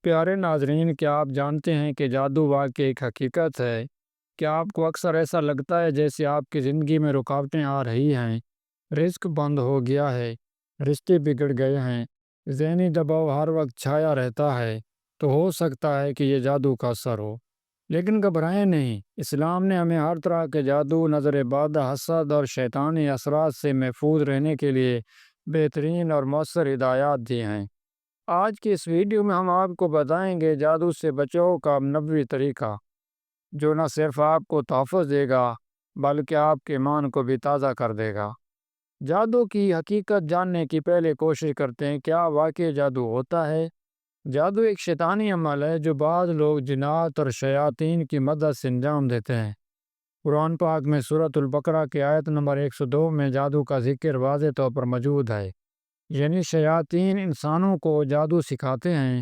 پیارے ناظرین، کیا آپ جانتے ہیں کہ جادو واقعی ایک حقیقت ہے؟ کیا آپ کو اکثر ایسا لگتا ہے جیسے آپ کی زندگی میں رکاوٹیں آ رہی ہیں، رزق بند ہو گیا ہے، رشتے بگڑ گئے ہیں، ذہنی دباؤ ہر وقت چھایا رہتا ہے؟ تو ہو سکتا ہے کہ یہ جادو کا اثر ہو۔ لیکن گھبرائیں نہیں، اسلام نے ہمیں ہر طرح کے جادو، نظر بد، حسد اور شیطانی اثرات سے محفوظ رہنے کے لیے بہترین اور مؤثر ہدایات دی ہیں۔ آج کی اس ویڈیو میں ہم آپ کو بتائیں گے جادو سے بچاؤ کا نبوی طریقہ، جو نہ صرف آپ کو تحفظ دے گا بلکہ آپ کے ایمان کو بھی تازہ کر دے گا۔ جادو کی حقیقت جاننے کی پہلے کوشش کرتے ہیں، کیا واقعی جادو ہوتا ہے؟ جادو ایک شیطانی عمل ہے جو بعض لوگ جنات اور شیاطین کی مدد سے انجام دیتے ہیں۔ قرآن پاک میں سورۃ البقرہ کی آیت نمبر 102 میں جادو کا ذکر واضح طور پر موجود ہے، یعنی شیاطین انسانوں کو جادو سکھاتے ہیں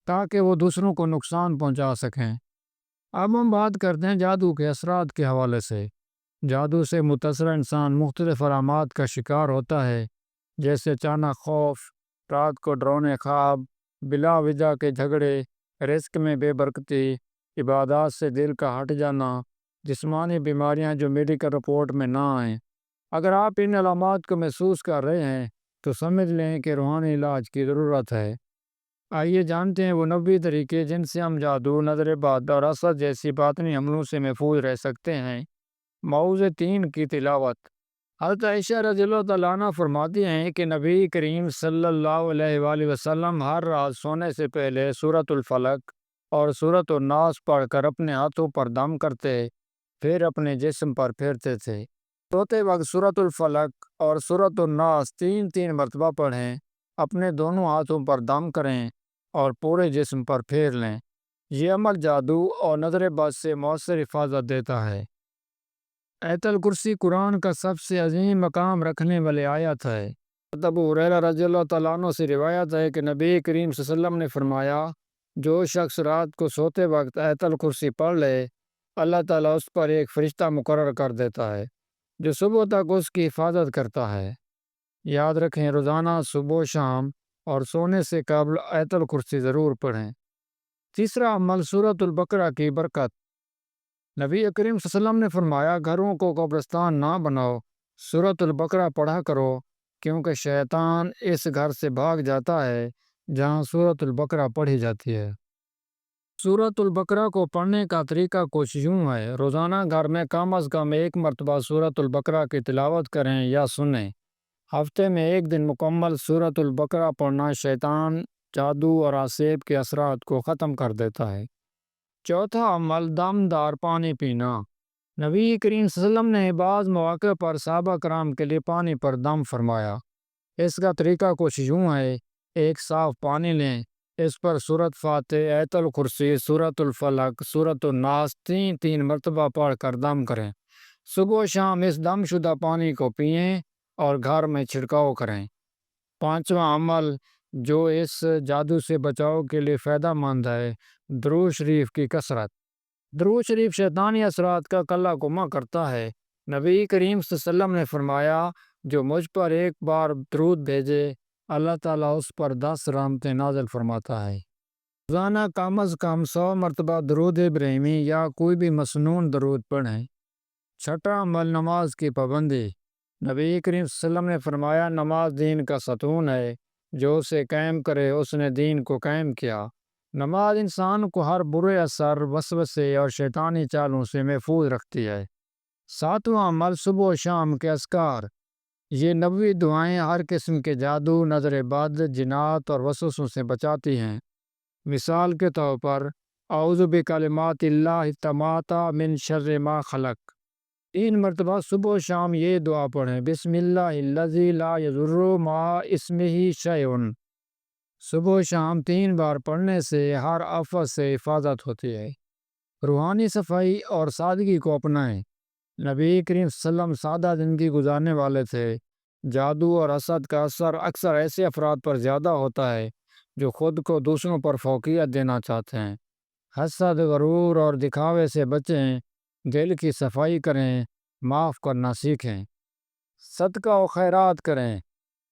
تاکہ وہ دوسروں کو نقصان پہنچا سکیں۔ اب ہم بات کرتے ہیں جادو کے اثرات کے حوالے سے۔ جادو سے متاثر انسان مختلف علامات کا شکار ہوتا ہے، جیسے اچانک خوف، رات کو ڈراؤنے خواب، بلا وجہ کے جھگڑے، رزق میں بے برکتی، عبادات سے دل کا ہٹ جانا، جسمانی بیماریاں جو میڈیکل رپورٹ میں نہ آئیں۔ اگر آپ ان علامات کو محسوس کر رہے ہیں تو سمجھ لیں کہ روحانی علاج کی ضرورت ہے۔ آئیے جانتے ہیں وہ نبوی طریقے جن سے ہم جادو، نظر بد اور حسد جیسی باطنی حملوں سے محفوظ رہ سکتے ہیں۔ موضوع 3 کی تلاوت۔ حضرت عائشہ رضی اللہ تعالیٰ عنہ فرماتی ہیں کہ نبی کریم صلی اللہ علیہ وآلہ وسلم ہر رات سونے سے پہلے سورۃ الفلق اور سورۃ الناس پڑھ کر اپنے ہاتھوں پر دم کرتے، پھر اپنے جسم پر پھیرتے تھے۔ سوتے وقت سورۃ الفلق اور سورۃ الناس 3 مرتبہ پڑھیں، اپنے دونوں ہاتھوں پر دم کریں اور پورے جسم پر پھیر لیں۔ یہ عمل جادو اور نظر بد سے مؤثر حفاظت دیتا ہے۔ آیت الکرسی قرآن کا سب سے عظیم مقام رکھنے والی آیت ہے۔ ابو ہریرہ رضی اللہ تعالیٰ عنہ سے روایت ہے کہ نبی کریم صلی اللہ علیہ وسلم نے فرمایا، جو شخص رات کو سوتے وقت آیت الکرسی پڑھ لے، اللہ تعالیٰ اس پر ایک فرشتہ مقرر کر دیتا ہے جو صبح تک اس کی حفاظت کرتا ہے۔ یاد رکھیں، روزانہ صبح و شام اور سونے سے قبل آیت الکرسی ضرور پڑھیں۔ تیسرا عمل، سورۃ البقرہ کی برکت۔ نبی کریم صلی اللہ علیہ وسلم نے فرمایا، گھروں کو قبرستان نہ بناؤ، سورۃ البقرہ پڑھا کرو، کیونکہ شیطان اس گھر سے بھاگ جاتا ہے جہاں سورۃ البقرہ پڑھی جاتی ہے۔ سورۃ البقرہ کو پڑھنے کا طریقہ کچھ یوں ہے، روزانہ گھر میں کم از کم 1 مرتبہ سورۃ البقرہ کی تلاوت کریں یا سنیں۔ ہفتے میں 1 دن مکمل سورۃ البقرہ پڑھنا شیطان، جادو اور عصیب کے اثرات کو ختم کر دیتا ہے۔ چوتھا عمل، دم دار پانی پینا۔ نبی کریم صلی اللہ علیہ وسلم نے بعض مواقع پر صحابہ کرام کے لیے پانی پر دم فرمایا۔ اس کا طریقہ کچھ یوں ہے، ایک صاف پانی لیں، اس پر سورۃ فاتح، آیت الکرسی، سورۃ الفلق، سورۃ الناس 3 مرتبہ پڑھ کر دم کریں۔ صبح و شام اس دم شدہ پانی کو پئیں اور گھر میں چھڑکاؤ کریں۔ پانچواں عمل، جو اس جادو سے بچاؤ کے لیے فائدہ مند ہے، درود شریف کی کثرت۔ درود شریف شیطانی اثرات کا قلع کما کرتا ہے۔ نبی کریم صلی اللہ علیہ وسلم نے فرمایا، جو مجھ پر ایک بار درود بھیجے، اللہ تعالیٰ اس پر 10 رحمتیں نازل فرماتا ہے۔ روزانہ کم از کم 100 مرتبہ درود ابراہیمی یا کوئی بھی مسنون درود پڑھیں۔ چھٹا عمل، نماز کی پابندی۔ نبی کریم صلی اللہ علیہ وسلم نے فرمایا، نماز دین کا ستون ہے، جو اسے قائم کرے اس نے دین کو قائم کیا۔ نماز انسان کو ہر برے اثر، وسوسے اور شیطانی چالوں سے محفوظ رکھتی ہے۔ ساتواں عمل، صبح و شام کے اذکار۔ یہ نبوی دعائیں ہر قسم کے جادو، نظر بد، جنات اور وسوسوں سے بچاتی ہیں۔ مثال کے طور پر، اعوذ بکلمات اللہ التامات من شر ما خلق۔ 3 مرتبہ صبح و شام یہ دعا پڑھیں، بسم اللہ الذی لا یضر مع اسمہ شیء۔ صبح و شام 3 بار پڑھنے سے ہر آفت سے حفاظت ہوتی ہے۔ روحانی صفائی اور سادگی کو اپنائیں۔ نبی کریم صلی اللہ علیہ وسلم سادہ زندگی گزارنے والے تھے۔ جادو اور حسد کا اثر اکثر ایسے افراد پر زیادہ ہوتا ہے جو خود کو دوسروں پر فوقیت دینا چاہتے ہیں۔ حسد، غرور اور دکھاوے سے بچیں، دل کی صفائی کریں، معاف کرنا سیکھیں۔ صدقہ و خیرات کریں۔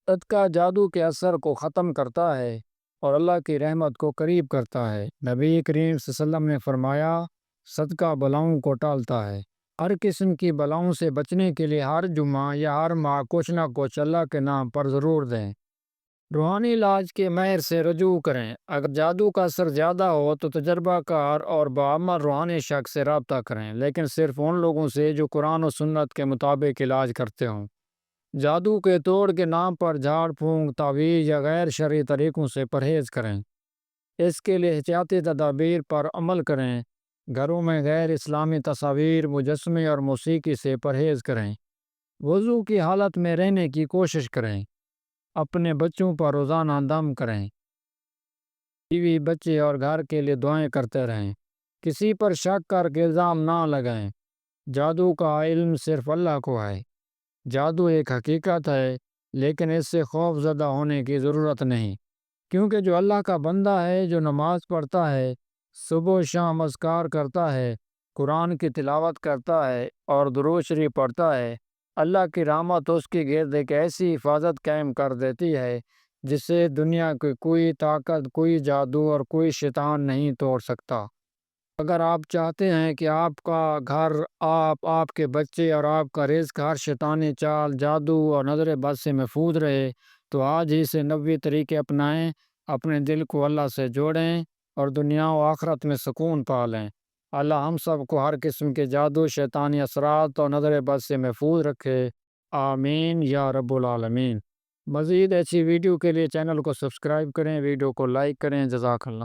صدقہ جادو کے اثر کو ختم کرتا ہے اور اللہ کی رحمت کو قریب کرتا ہے۔ نبی کریم صلی اللہ علیہ وسلم نے فرمایا، صدقہ بلاؤں کو ٹالتا ہے۔ ہر قسم کی بلاؤں سے بچنے کے لیے ہر جمعہ یا ہر ماہ کچھ نہ کچھ اللہ کے نام پر ضرور دیں۔ روحانی علاج کے ماہر سے رجوع کریں۔ اگر جادو کا اثر زیادہ ہو تو تجربہ کار اور باعمل روحانی شخص سے رابطہ کریں، لیکن صرف ان لوگوں سے جو قرآن و سنت کے مطابق علاج کرتے ہوں۔ جادو کے توڑ کے نام پر جھاڑ پھونک، تعویذ یا غیر شرعی طریقوں سے پرہیز کریں۔ اس کے لیے احتیاطی تدابیر پر عمل کریں۔ گھروں میں غیر اسلامی تصاویر، مجسمے اور موسیقی سے پرہیز کریں۔ وضو کی حالت میں رہنے کی کوشش کریں۔ اپنے بچوں پر روزانہ دم کریں۔ بیوی، بچے اور گھر کے لیے دعائیں کرتے رہیں۔ کسی پر شک کر کے الزام نہ لگائیں۔ جادو کا علم صرف اللہ کو ہے۔ جادو ایک حقیقت ہے، لیکن اس سے خوف زدہ ہونے کی ضرورت نہیں، کیونکہ جو اللہ کا بندہ ہے، جو نماز پڑھتا ہے، صبح و شام اذکار کرتا ہے، قرآن کی تلاوت کرتا ہے اور درود شریف پڑھتا ہے، اللہ کی رحمت اس کی گرد ایک ایسی حفاظت قائم کر دیتی ہے جسے دنیا کی کوئی طاقت، کوئی جادو اور کوئی شیطان نہیں توڑ سکتا۔ اگر آپ چاہتے ہیں کہ آپ کا گھر، آپ کے بچے اور آپ کا رزق ہر شیطانی چال، جادو اور نظر بد سے محفوظ رہے، تو آج ہی سے 90 طریقے اپنائیں، اپنے دل کو اللہ سے جوڑیں اور دنیا و آخرت میں سکون پالیں۔ اللہ ہم سب کو ہر قسم کے جادو، شیطانی اثرات اور نظر بد سے محفوظ رکھے۔ آمین یا رب العالمین۔ مزید ایسی ویڈیو کے لیے چینل کو سبسکرائب کریں، ویڈیو کو لائک کریں۔ جزاک اللہ۔